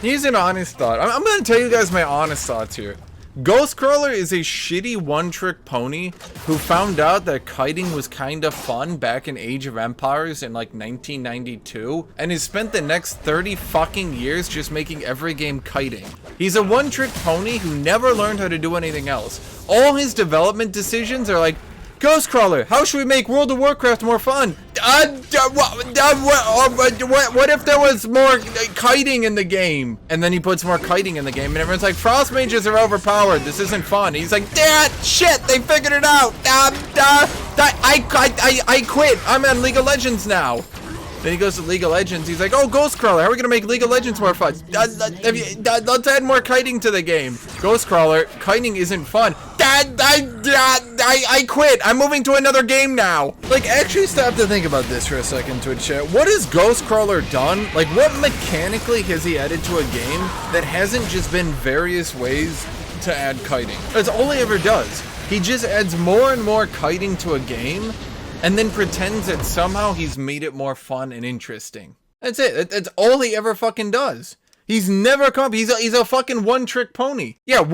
Here's an honest thought. I'm gonna tell you guys my honest thoughts here. Ghostcrawler is a shitty one-trick pony who found out that kiting was kinda fun back in Age of Empires in like 1992, and has spent the next 30 fucking years just making every game kiting. He's a one-trick pony who never learned how to do anything else. All his development decisions are like, Ghostcrawler, how should we make World of Warcraft more fun? What if there was more kiting in the game? And then he puts more kiting in the game, and everyone's like, Frost mages are overpowered. This isn't fun. And he's like, Dad, shit, they figured it out. I quit. I'm on League of Legends now. Then he goes to League of Legends. He's like, oh, Ghostcrawler, how are we gonna make League of Legends more fun? Let's add more kiting to the game. Ghostcrawler, kiting isn't fun. I quit. I'm moving to another game now. Like, actually stop to think about this for a second, Twitch chat. What has Ghostcrawler done? Like, what mechanically has he added to a game that hasn't just been various ways to add kiting? That's all he ever does. He just adds more and more kiting to a game, and then pretends that somehow he's made it more fun and interesting. That's it. That's all he ever fucking does. He's never come. He's a fucking one-trick pony. Yeah,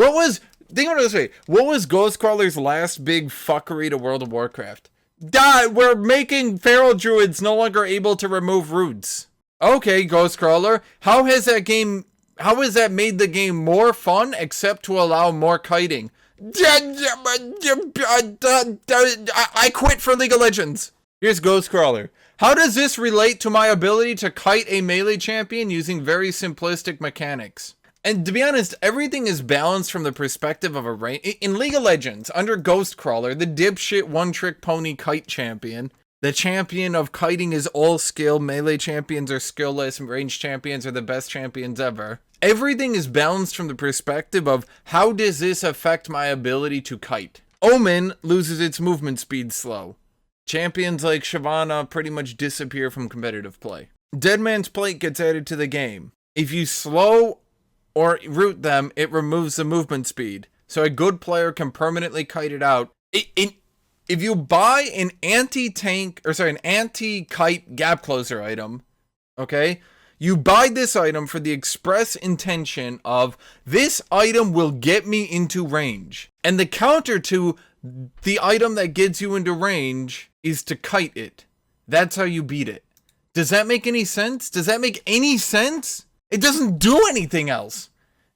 think of it this way. What was Ghostcrawler's last big fuckery to World of Warcraft? We're making feral druids no longer able to remove roots. Okay, Ghostcrawler. How has that made the game more fun except to allow more kiting? I quit for League of Legends. Here's Ghostcrawler. How does this relate to my ability to kite a melee champion using very simplistic mechanics? And to be honest, everything is balanced from the perspective of a range. In League of Legends, under Ghostcrawler, the dipshit one-trick pony kite champion, the champion of kiting is all skill, melee champions are skillless, and range champions are the best champions ever. Everything is balanced from the perspective of, how does this affect my ability to kite? Omen loses its movement speed slow. Champions like Shyvana pretty much disappear from competitive play. Deadman's Plate gets added to the game. If you slow or root them, it removes the movement speed. So a good player can permanently kite it out. If you buy an anti-kite gap closer item, okay? You buy this item for the express intention of, this item will get me into range. And the counter to the item that gets you into range is to kite it. That's how you beat it. Does that make any sense? Does that make any sense? It doesn't do anything else.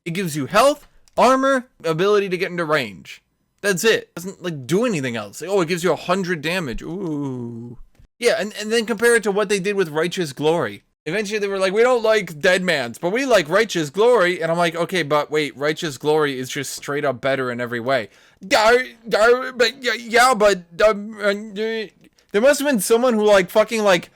It gives you health, armor, ability to get into range. That's it. It doesn't do anything else. Oh, it gives you 100 damage. Ooh. Yeah, and then compare it to what they did with Righteous Glory. Eventually they were like, we don't like Deadman's, but we like Righteous Glory. And I'm like, okay, but wait, Righteous Glory is just straight up better in every way. There must have been someone who fucking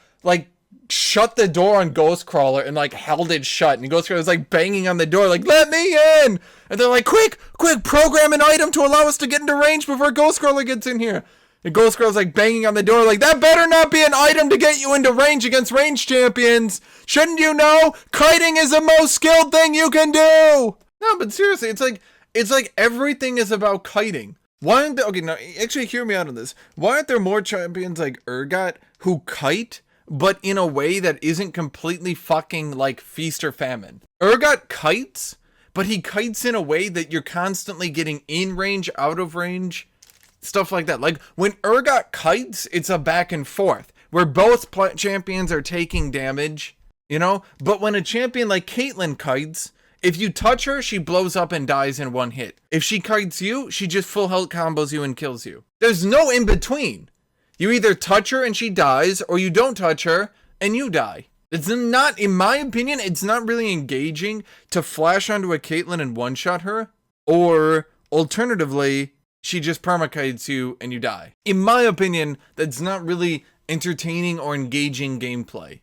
shut the door on Ghostcrawler and held it shut. And Ghostcrawler was banging on the door let me in. And they're like, quick, program an item to allow us to get into range before Ghostcrawler gets in here. And Ghostcrawler's banging on the door that better not be an item to get you into range against range champions. Shouldn't you know? Kiting is the most skilled thing you can do. No, but seriously, it's like everything is about kiting. Why aren't there, okay, now actually hear me out on this. Why aren't there more champions like Urgot who kite, but in a way that isn't completely fucking feast or famine? Urgot kites, but he kites in a way that you're constantly getting in range, out of range, stuff like that. When Urgot kites, it's a back and forth where both champions are taking damage, but when a champion like Caitlyn kites, if you touch her, she blows up and dies in one hit. If she kites you, she just full health combos you and kills you. There's no in between. You either touch her and she dies, or you don't touch her and you die. It's not, in my opinion, it's not really engaging to flash onto a Caitlyn and one-shot her, or alternatively, she just permakites you and you die. In my opinion, that's not really entertaining or engaging gameplay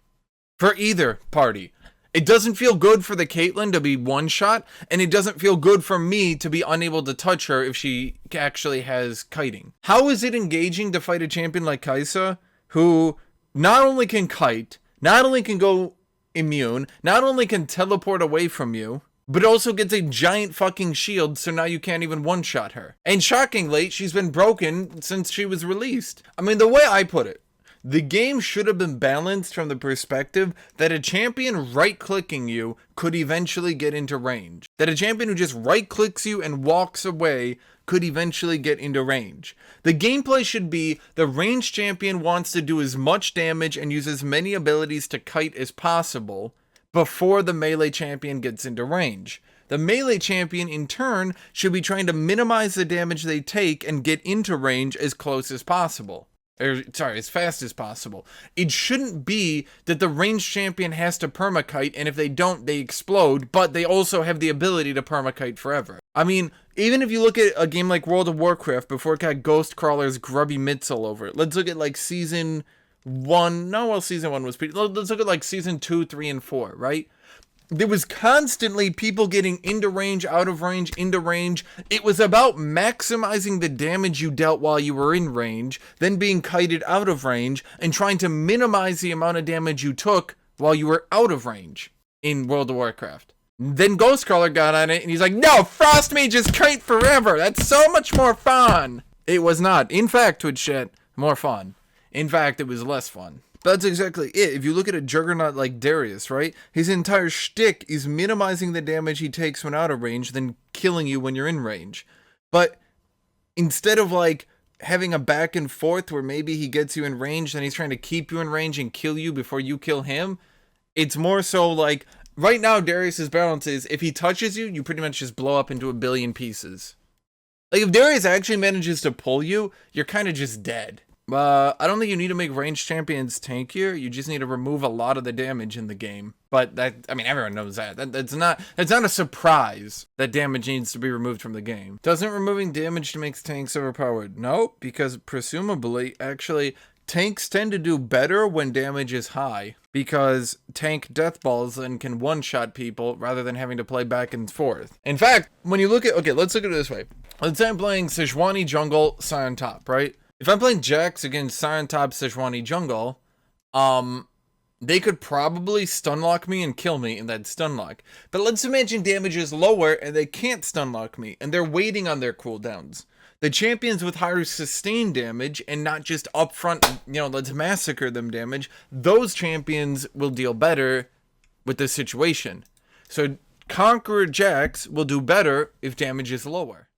for either party. It doesn't feel good for the Caitlyn to be one-shot, and it doesn't feel good for me to be unable to touch her if she actually has kiting. How is it engaging to fight a champion like Kai'Sa, who not only can kite, not only can go immune, not only can teleport away from you, but also gets a giant fucking shield, so now you can't even one-shot her. And shockingly, she's been broken since she was released. I mean, the way I put it, The game should have been balanced from the perspective that a champion right-clicking you could eventually get into range. That a champion who just right-clicks you and walks away could eventually get into range. The gameplay should be the ranged champion wants to do as much damage and use as many abilities to kite as possible before the melee champion gets into range. The melee champion, in turn, should be trying to minimize the damage they take and get into range as close as possible. As fast as possible. It shouldn't be that the ranged champion has to permakite, and if they don't, they explode, but they also have the ability to permakite forever. I mean, even if you look at a game like World of Warcraft, before it got Ghostcrawler's grubby mitts all over it, let's look at like Season 1, no, well, Season 1 was pretty, let's look at like Season 2, 3, and 4, right? There was constantly people getting into range, out of range, into range. It was about maximizing the damage you dealt while you were in range, then being kited out of range, and trying to minimize the amount of damage you took while you were out of range in World of Warcraft. Then Ghostcrawler got on it, and he's like, no, Frost Mages kite forever. That's so much more fun. It was not. In fact, Twitch chat, more fun. In fact, it was less fun. That's exactly it. If you look at a juggernaut like Darius, right? His entire shtick is minimizing the damage he takes when out of range, then killing you when you're in range. But instead of like having a back and forth where maybe he gets you in range, then he's trying to keep you in range and kill you before you kill him, it's more so like, right now Darius's balance is, if he touches you, you pretty much just blow up into a billion pieces. Like, if Darius actually manages to pull you, you're kind of just dead. I don't think you need to make ranged champions tankier. You just need to remove a lot of the damage in the game. But that, I mean, everyone knows that. That's not a surprise that damage needs to be removed from the game. Doesn't removing damage to make tanks overpowered? No, because presumably, actually, tanks tend to do better when damage is high. Because tank death balls then can one-shot people rather than having to play back and forth. In fact, when you look at, okay, let's look at it this way. Let's say I'm playing Sejuani jungle, Sion top, right? If I'm playing Jax against Sion top Sejuani jungle, they could probably stunlock me and kill me in that stunlock. But let's imagine damage is lower and they can't stunlock me, and they're waiting on their cooldowns. The champions with higher sustain damage and not just upfront, let's massacre them damage, those champions will deal better with this situation. So Conqueror Jax will do better if damage is lower.